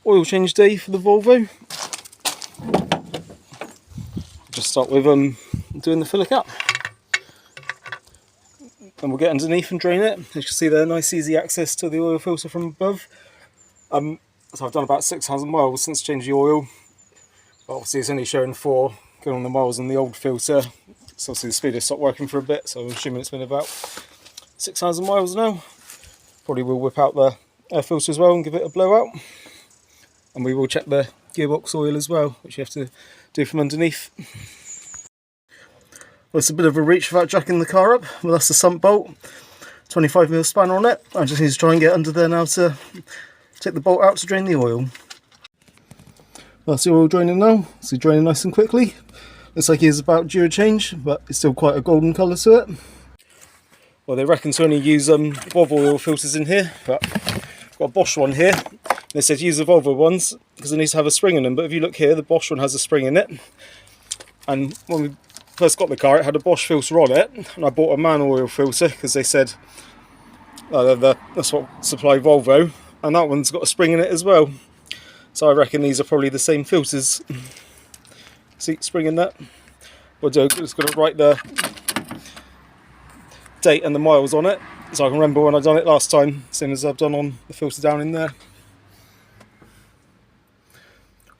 oil change day for the Volvo. Just start with doing the filler cap. And we'll get underneath and drain it. As you can see there, nice easy access to the oil filter from above. So I've done about 6,000 miles since changing the oil. But obviously it's only showing 4 going on the miles on the old filter. So obviously the speeder stopped working for a bit, so I'm assuming it's been about 6,000 miles now. Probably will whip out the air filter as well and give it a blowout. And we will check the gearbox oil as well, which you have to do from underneath. Well, it's a bit of a reach without jacking the car up. Well, that's the sump bolt, 25mm spanner on it. I just need to try and get under there now to take the bolt out to drain the oil. Well, that's the oil draining now. It's draining nice and quickly. Looks like it's about due a change, but it's still quite a golden colour to it. Well, they reckon to only use Volvo oil filters in here, but I've got a Bosch one here. They said use the Volvo ones because it needs to have a spring in them, but if you look here, the Bosch one has a spring in it. And when we first got the car, it had a Bosch filter on it, and I bought a manual oil filter because they said that's what supply Volvo, and that one's got a spring in it as well. So I reckon these are probably the same filters. See, spring in that. We'll do, just got to write the date and the miles on it, so I can remember when I done it last time, same as I've done on the filter down in there.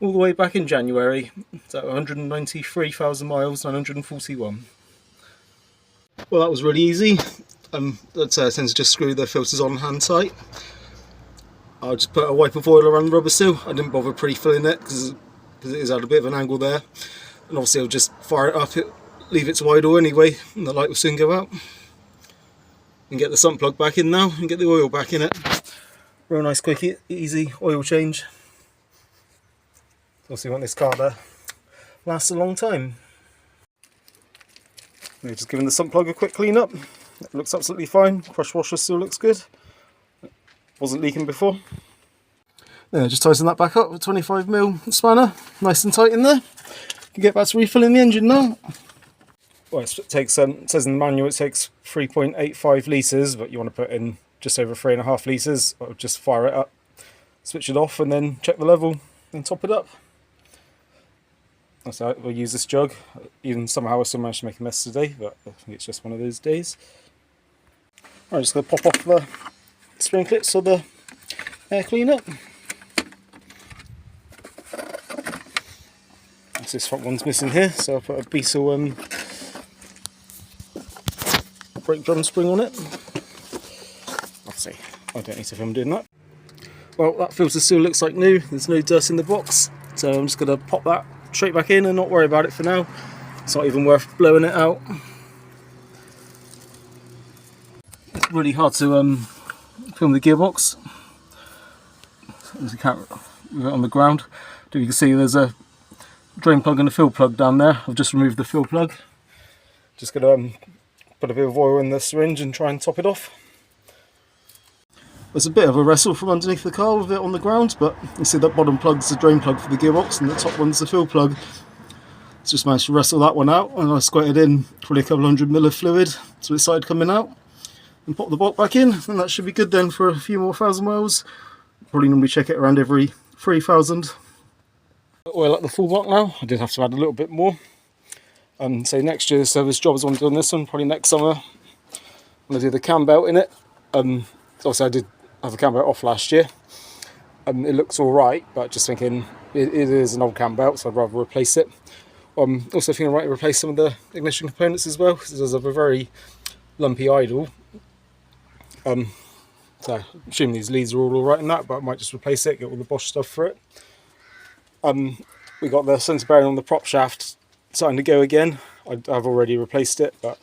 All the way back in January, so 193,000 miles, 941. Well, that was really easy. I tend to just screw the filters on hand tight. I'll just put a wipe of oil around the rubber seal. I didn't bother pre-filling it because it is at a bit of an angle there. And obviously I'll just fire it up, leave it to idle anyway, and the light will soon go out. And get the sump plug back in now and get the oil back in it. Real nice, quick, easy oil change. Also, you want this car to last a long time. We're just giving the sump plug a quick clean up. It looks absolutely fine. Crush washer still looks good. Wasn't leaking before. Yeah, just tighten that back up with 25mm spanner. Nice and tight in there. Can get back to refilling the engine now. Well, it takes, it says in the manual it takes 3.85 litres, but you want to put in just over 3.5 litres. I'll just fire it up, switch it off, and then check the level and top it up. So we'll use this jug. Even somehow I still managed to make a mess today, but I think it's just one of those days. I'm just going to pop off the spring clips for the air cleaner. This front one's missing here, so I'll put a Beetle brake drum spring on it. Let's see, I don't need to film doing that. Well, that filter still looks like new. There's no dust in the box, so I'm just going to pop that straight back in and not worry about it for now. It's not even worth blowing it out. It's really hard to film the gearbox. There's a camera on the ground. You can see there's a drain plug and a fill plug down there. I've just removed the fill plug. Just going to put a bit of oil in the syringe and try and top it off. There's a bit of a wrestle from underneath the car with it on the ground, but you see that bottom plug's the drain plug for the gearbox and the top one's the fill plug. Just managed to wrestle that one out, and I squirted in probably a couple 100ml of fluid so it started coming out, and pop the bolt back in, and that should be good then for a few more 1,000 miles. Probably normally check it around every 3,000. Oil at the full mark now. I did have to add a little bit more. So next year's service job is on doing this one, probably next summer. I'm going to do the cam belt in it. Obviously I did have the cam belt off last year. It looks alright, but just thinking it is an old cam belt, so I'd rather replace it. Also thinking I might replace some of the ignition components as well, because it does have a very lumpy idle. So I'm assuming these leads are all alright in that, but I might just replace it, get all the Bosch stuff for it. We got the centre bearing on the prop shaft starting to go again. I've already replaced it, but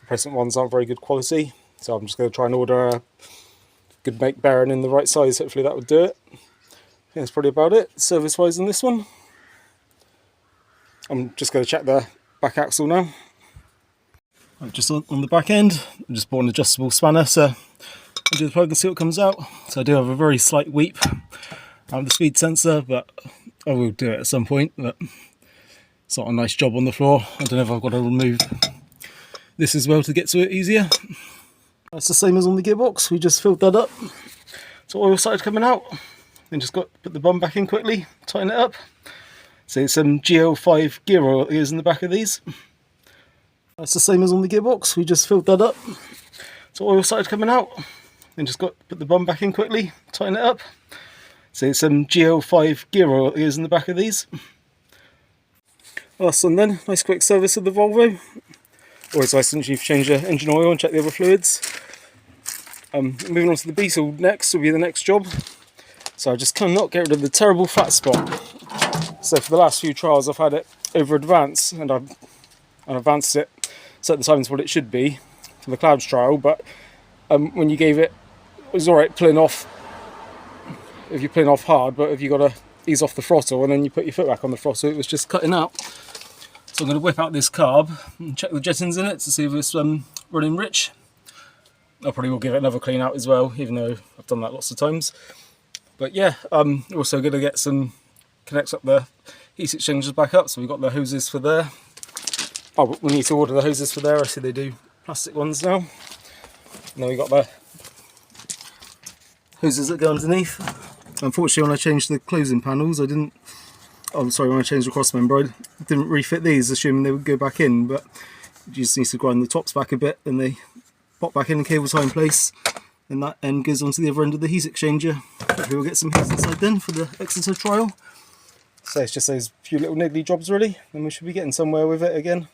the present ones aren't very good quality, so I'm just going to try and order a good make bearing in the right size. Hopefully that would do it. I think that's probably about it service wise on this one. I'm just going to check the back axle now. Just on the back end, I just bought an adjustable spanner, so I'll do the plug and see what comes out. So I do have a very slight weep out of the speed sensor, but I will do it at some point. But it's not a nice job on the floor. I don't know if I've got to remove this as well to get to it easier. That's the same as on the gearbox. We just filled that up, so oil started coming out. then just got to put the bum back in quickly, tighten it up. So some GL5 gear oil is in the back of these. That's the same as on the gearbox, we just filled that up. So oil started coming out, then just got to put the bum back in quickly, tighten it up. So some GL5 gear oil is in the back of these. Last one then, nice quick service of the Volvo. Always nice to change the engine oil and check the other fluids. Moving on to the Beetle next will be the next job. So I just cannot get rid of the terrible flat spot. So for the last few trials I've had it over advanced, and I've advanced it, set the times what it should be for the clouds trial, but when you gave it, it was alright pulling off if you're pulling off hard, but if you got to ease off the throttle and then you put your foot back on the throttle, it was just cutting out. So I'm going to whip out this carb and check the jettons in it to see if it's running rich. I probably will give it another clean out as well, even though I've done that lots of times. But yeah, also going to get some, connect up the heat exchangers back up, so we've got the hoses for there. Oh, we need to order the hoses for there, I see they do plastic ones now. And then we've got the hoses that go underneath. Unfortunately when I changed the closing panels, when I changed the cross member, I didn't refit these, assuming they would go back in, but you just need to grind the tops back a bit and they pop back in and cable tie in place, and that end goes onto the other end of the heat exchanger. Hopefully we'll get some heat inside then for the Exeter trial. So it's just those few little niggly jobs really, and we should be getting somewhere with it again.